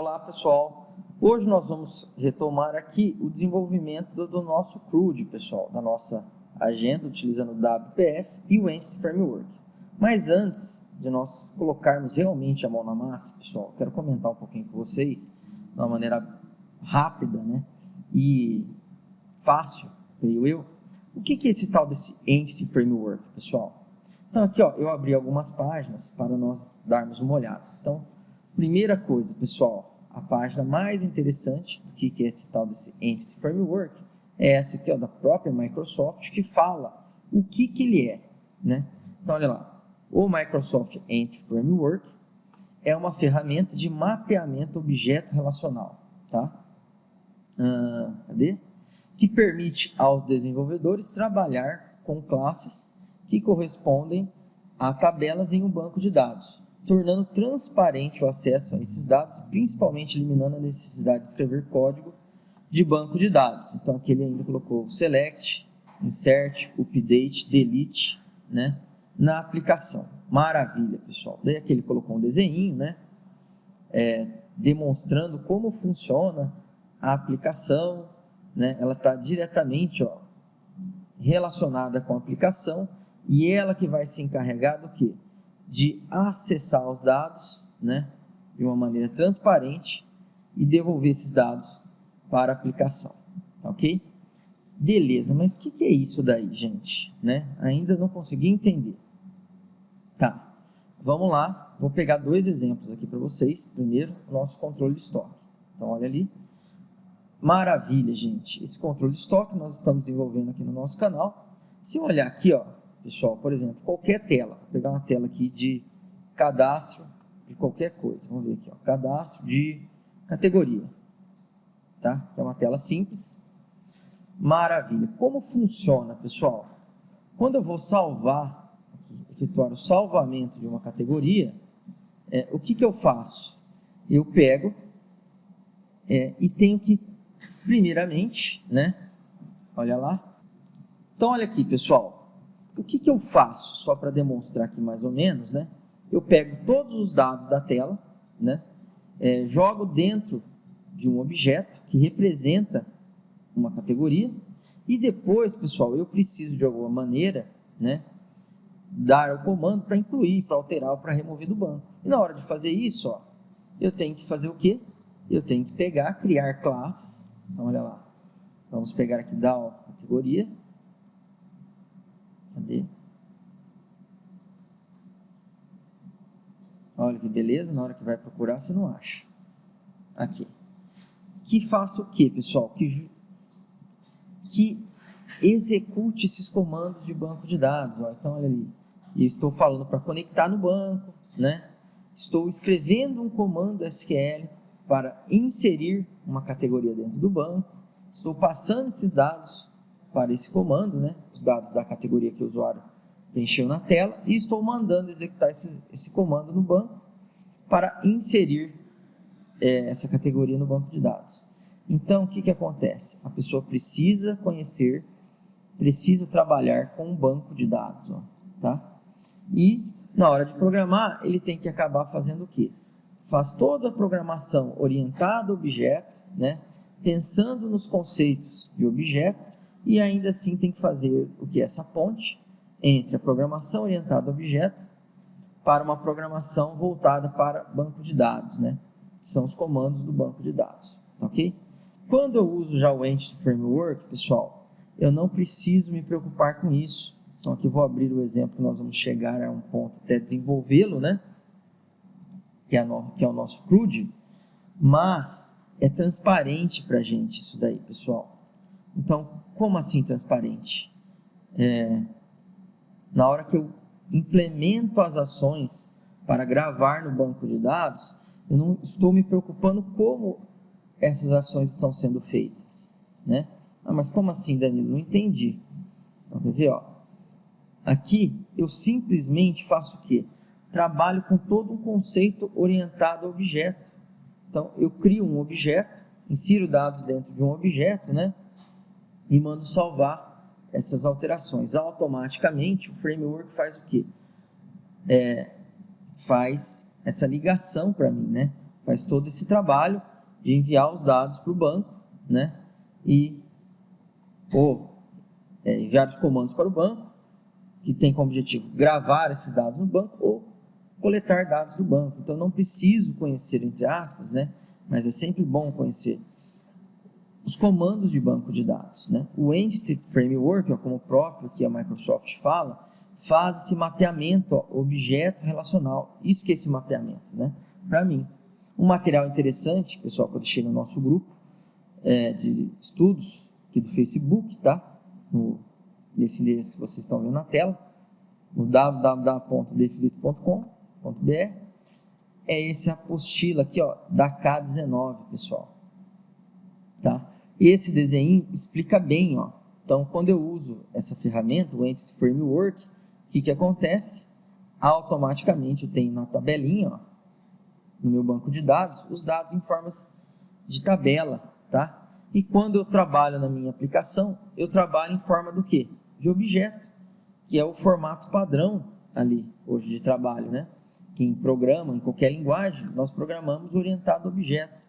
Olá pessoal, hoje nós vamos retomar aqui o desenvolvimento do nosso CRUD, pessoal, da nossa agenda utilizando o WPF e o Entity Framework. Mas antes de nós colocarmos realmente a mão na massa, pessoal, quero comentar um pouquinho com vocês de uma maneira rápida, né, e fácil, creio eu, o que é esse tal desse Entity Framework, pessoal? Então aqui, ó, eu abri algumas páginas para nós darmos uma olhada. Então, primeira coisa, pessoal, a página mais interessante do que é esse tal desse Entity Framework é essa aqui, ó, da própria Microsoft, que fala o que ele é, né? Então, olha lá, o Microsoft Entity Framework é uma ferramenta de mapeamento objeto relacional, tá? Cadê? Que permite aos desenvolvedores trabalhar com classes que correspondem a tabelas em um banco de dados, tornando transparente o acesso a esses dados, principalmente eliminando a necessidade de escrever código de banco de dados. Então aqui ele ainda colocou select, insert, update, delete, né, na aplicação. Maravilha, pessoal. Daí aqui ele colocou um desenho, né, demonstrando como funciona a aplicação, né, ela está diretamente, ó, relacionada com a aplicação e ela que vai se encarregar do quê? De acessar os dados, né, de uma maneira transparente e devolver esses dados para a aplicação, ok? Beleza, mas o que é isso daí, gente? Né? Ainda não consegui entender. Tá, vamos lá, vou pegar dois exemplos aqui para vocês. Primeiro, o nosso controle de estoque. Então, olha ali. Maravilha, gente. Esse controle de estoque nós estamos desenvolvendo aqui no nosso canal. Se eu olhar aqui, ó, pessoal, por exemplo, qualquer tela, vou pegar uma tela aqui de cadastro de qualquer coisa, vamos ver aqui, ó, cadastro de categoria, tá? Que é uma tela simples. Maravilha. Como funciona, pessoal? Quando eu vou salvar, aqui, efetuar o salvamento de uma categoria, o que eu faço? Eu pego e tenho que, primeiramente, né? Olha lá. Então, olha aqui, pessoal. O que eu faço, só para demonstrar aqui mais ou menos, né? Eu pego todos os dados da tela, né? Jogo dentro de um objeto que representa uma categoria e depois, pessoal, eu preciso de alguma maneira, né, dar o comando para incluir, para alterar ou para remover do banco. E na hora de fazer isso, ó, eu tenho que fazer o quê? Eu tenho que pegar, criar classes. Então, olha lá. Vamos pegar aqui da categoria. Cadê? Olha que beleza, na hora que vai procurar você não acha. Aqui. Que faça o que, pessoal? Que execute esses comandos de banco de dados. Ó. Então, olha ali. Eu estou falando para conectar no banco, né? Estou escrevendo um comando SQL para inserir uma categoria dentro do banco. Estou passando esses dados para esse comando, né? Os dados da categoria que o usuário preencheu na tela, e estou mandando executar esse comando no banco para inserir essa categoria no banco de dados. Então, o que acontece? A pessoa precisa conhecer, precisa trabalhar com um banco de dados, ó, tá? E na hora de programar, ele tem que acabar fazendo o quê? Faz toda a programação orientada a objeto, né? Pensando nos conceitos de objeto, e ainda assim tem que fazer o que? Essa ponte entre a programação orientada a objeto para uma programação voltada para banco de dados, né? Que são os comandos do banco de dados, ok? Quando eu uso já o Entity Framework, pessoal, eu não preciso me preocupar com isso. Então aqui eu vou abrir o exemplo que nós vamos chegar a um ponto até desenvolvê-lo, né? Que é o nosso CRUD, mas é transparente para a gente isso daí, pessoal. Então, como assim transparente? Na hora que eu implemento as ações para gravar no banco de dados, eu não estou me preocupando como essas ações estão sendo feitas, né? Ah, mas como assim, Danilo? Não entendi. Então, quer ver, ó? Aqui eu simplesmente faço o quê? Trabalho com todo um conceito orientado a objeto. Então, eu crio um objeto, insiro dados dentro de um objeto, né? E mando salvar essas alterações. Automaticamente, o framework faz o quê? Faz essa ligação para mim, né? faz todo esse trabalho de enviar os dados para o banco, né? Enviar os comandos para o banco, que tem como objetivo gravar esses dados no banco ou coletar dados do banco. Então, não preciso conhecer, entre aspas, né? Mas é sempre bom conhecer os comandos de banco de dados, né? O Entity Framework, como o próprio que a Microsoft fala, faz esse mapeamento, objeto relacional. Isso que é esse mapeamento, né? Para mim. Um material interessante, pessoal, que eu deixei no nosso grupo de estudos aqui do Facebook, tá? Nesse endereço que vocês estão vendo na tela, no www.defilito.com.br, é essa apostila aqui, ó, da K19, pessoal. Tá? Esse desenho explica bem, ó. Então, quando eu uso essa ferramenta, o Entity Framework, o que acontece? Automaticamente eu tenho na tabelinha, ó, no meu banco de dados, os dados em formas de tabela, tá? E quando eu trabalho na minha aplicação, eu trabalho em forma do quê? De objeto, que é o formato padrão ali, hoje de trabalho, né? Quem programa em qualquer linguagem, nós programamos orientado a objeto.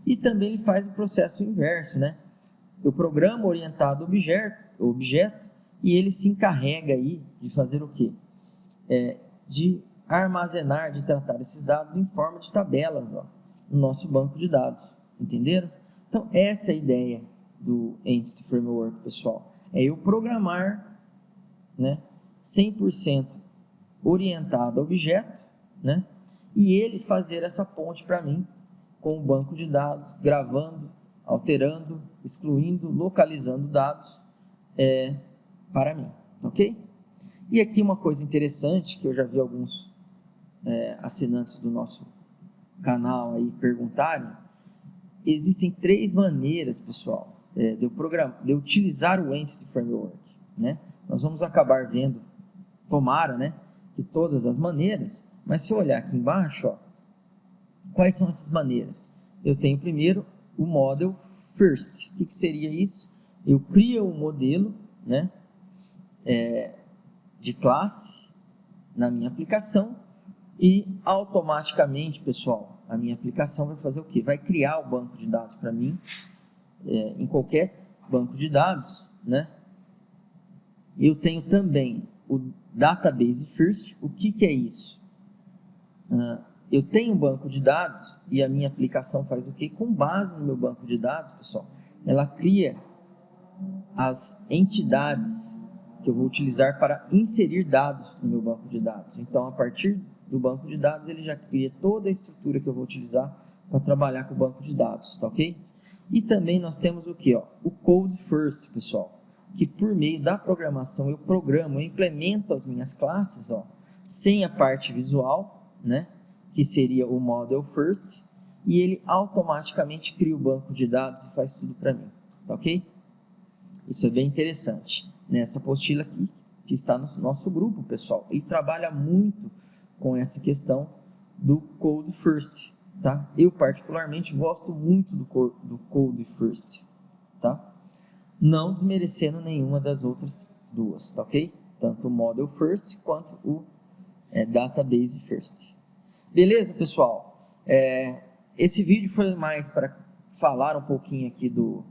E também ele faz o processo inverso, né? Eu programo orientado a objeto e ele se encarrega aí de fazer o quê? De armazenar, de tratar esses dados em forma de tabelas, ó, no nosso banco de dados. Entenderam? Então, essa é a ideia do Entity Framework, pessoal. É eu programar, né, 100% orientado a objeto, né, e ele fazer essa ponte para mim com o banco de dados, gravando, alterando, excluindo, localizando dados para mim, ok? E aqui uma coisa interessante que eu já vi alguns assinantes do nosso canal aí perguntarem. Existem 3 maneiras, pessoal, de eu utilizar o Entity Framework, né? Nós vamos acabar vendo, tomara, né, de todas as maneiras, mas se eu olhar aqui embaixo, ó, quais são essas maneiras? Eu tenho primeiro o Model First. O que seria isso? Eu crio um modelo, né, de classe na minha aplicação e automaticamente, pessoal, a minha aplicação vai fazer o quê? Vai criar o banco de dados para mim, em qualquer banco de dados, né? Eu tenho também o Database First. O que é isso? Eu tenho um banco de dados e a minha aplicação faz o quê? Com base no meu banco de dados, pessoal, ela cria as entidades que eu vou utilizar para inserir dados no meu banco de dados. Então, a partir do banco de dados, ele já cria toda a estrutura que eu vou utilizar para trabalhar com o banco de dados, tá ok? E também nós temos o que? O Code First, pessoal, que por meio da programação eu implemento as minhas classes, ó, sem a parte visual, né, que seria o Model First, e ele automaticamente cria o banco de dados e faz tudo para mim, tá ok? Isso é bem interessante. Nessa apostila aqui, que está no nosso grupo, pessoal, ele trabalha muito com essa questão do Code First, tá? Eu particularmente gosto muito do Code First, tá? Não desmerecendo nenhuma das outras duas, tá ok? Tanto o Model First quanto o Database First. Beleza, pessoal? Esse vídeo foi mais para falar um pouquinho aqui do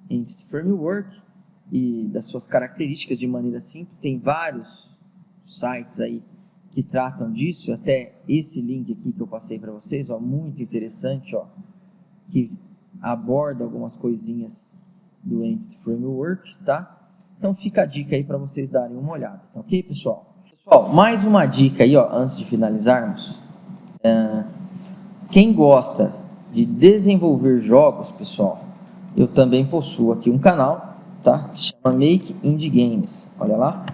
Entity Framework e das suas características de maneira simples. Tem vários sites aí que tratam disso, até esse link aqui que eu passei para vocês, ó, muito interessante, ó, que aborda algumas coisinhas do Entity Framework, tá? Então fica a dica aí para vocês darem uma olhada, tá ok, pessoal? Pessoal, mais uma dica aí, ó, antes de finalizarmos. Quem gosta de desenvolver jogos, pessoal, eu também possuo aqui um canal, tá? Que se chama Make Indie Games, olha lá.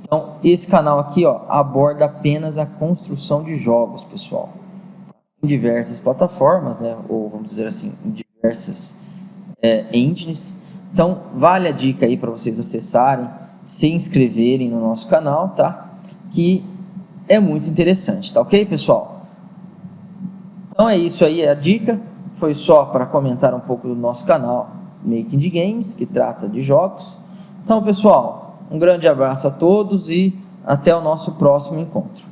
Então, esse canal aqui, ó, aborda apenas a construção de jogos, pessoal, em diversas plataformas, né? Ou vamos dizer assim, em diversas engines. Então, vale a dica aí para vocês acessarem, se inscreverem no nosso canal, tá? Que é muito interessante, tá ok, pessoal? Então é isso aí, a dica. Foi só para comentar um pouco do nosso canal Make Indie Games, que trata de jogos. Então, pessoal, um grande abraço a todos e até o nosso próximo encontro.